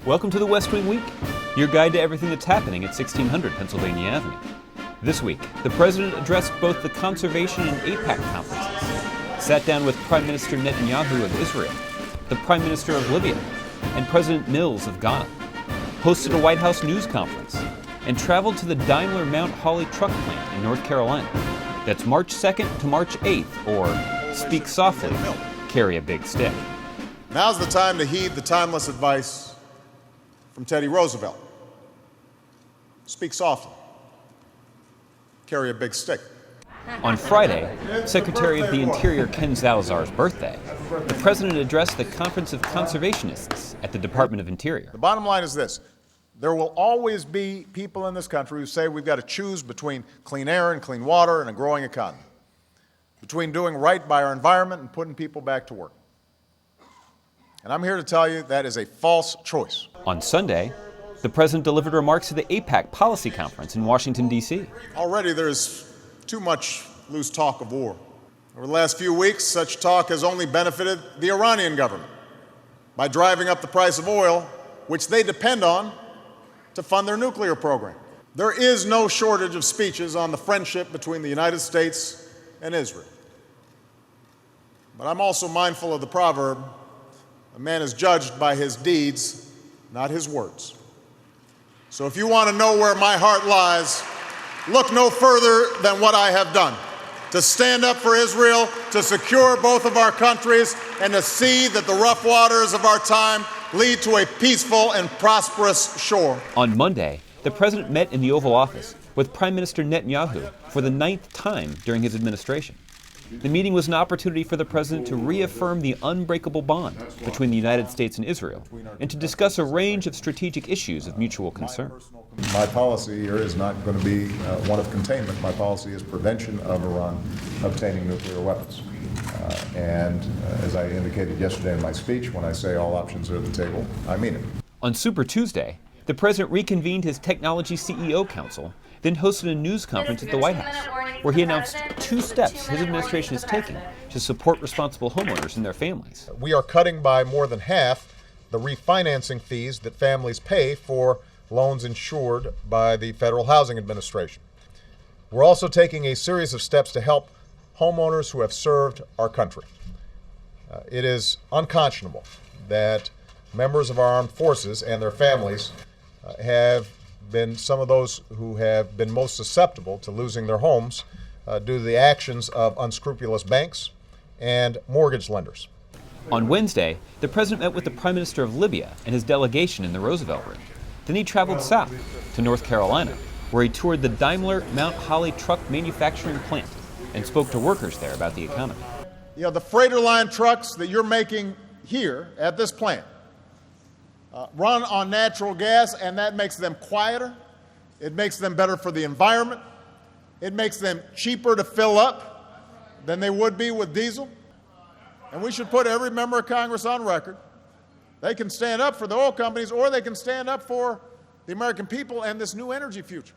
Welcome to the West Wing Week, your guide to everything that's happening at 1600 Pennsylvania Avenue. This week, the President addressed both the Conservation and AIPAC conferences, sat down with Prime Minister Netanyahu of Israel, the Prime Minister of Libya, and President Mills of Ghana, hosted a White House news conference, and traveled to the Daimler Mount Holly truck plant in North Carolina. That's March 2nd to March 8th, or speak softly, carry a big stick. Now's the time to heed the timeless advice from Teddy Roosevelt. Speak softly, carry a big stick. On Friday, Secretary of the Interior Ken Salazar's birthday, the President addressed the Conference of Conservationists at the Department of Interior. The bottom line is this: there will always be people in this country who say we've got to choose between clean air and clean water and a growing economy, between doing right by our environment and putting people back to work. And I'm here to tell you that is a false choice. On Sunday, the President delivered remarks to the AIPAC Policy Conference in Washington, D.C. Already there's too much loose talk of war. Over the last few weeks, such talk has only benefited the Iranian government by driving up the price of oil, which they depend on to fund their nuclear program. There is no shortage of speeches on the friendship between the United States and Israel. But I'm also mindful of the proverb, a man is judged by his deeds, not his words. So if you want to know where my heart lies, look no further than what I have done, to stand up for Israel, to secure both of our countries, and to see that the rough waters of our time lead to a peaceful and prosperous shore. On Monday, the President met in the Oval Office with Prime Minister Netanyahu for the 9th time during his administration. The meeting was an opportunity for the President to reaffirm the unbreakable bond between the United States and Israel and to discuss a range of strategic issues of mutual concern. My policy here is not going to be one of containment. My policy is prevention of Iran obtaining nuclear weapons. As I indicated yesterday in my speech, when I say all options are at the table, I mean it. On Super Tuesday, the President reconvened his Technology CEO Council, then hosted a news conference at the White House, where he announced 2 steps his administration is taking to support responsible homeowners and their families. We are cutting by more than half the refinancing fees that families pay for loans insured by the Federal Housing Administration. We're also taking a series of steps to help homeowners who have served our country. It is unconscionable that members of our armed forces and their families have been some of those who have been most susceptible to losing their homes due to the actions of unscrupulous banks and mortgage lenders. On Wednesday, the President met with the Prime Minister of Libya and his delegation in the Roosevelt Room. Then he traveled south to North Carolina, where he toured the Daimler Mount Holly truck manufacturing plant and spoke to workers there about the economy. You know, the freighter line trucks that you're making here at this plant run on natural gas, and that makes them quieter. It makes them better for the environment. It makes them cheaper to fill up than they would be with diesel. And we should put every member of Congress on record. They can stand up for the oil companies, or they can stand up for the American people and this new energy future.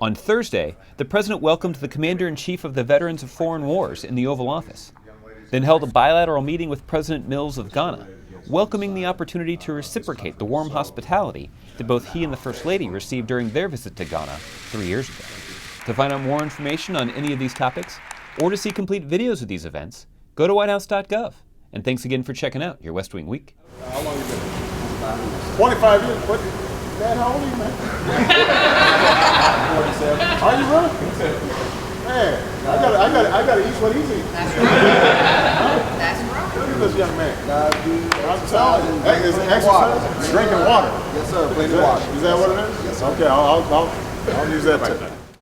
On Thursday, the President welcomed the Commander-in-Chief of the Veterans of Foreign Wars in the Oval Office, then held a bilateral meeting with President Mills of Ghana, welcoming the opportunity to reciprocate the warm hospitality that both he and the First Lady received during their visit to Ghana 3 years ago. To find out more information on any of these topics, or to see complete videos of these events, go to whitehouse.gov. And thanks again for checking out your West Wing Week. How long have you been? 25 years. What? Dad, how old are you, man? 47. Are you really? Man, I gotta eat what he's eating. That's right. That's right. Look at this young man. I'm telling you. Hey, is it exercise? Drinking water. Yes, sir. Plenty of water. Is that what it is? Yes, sir. Okay, I'll use that too.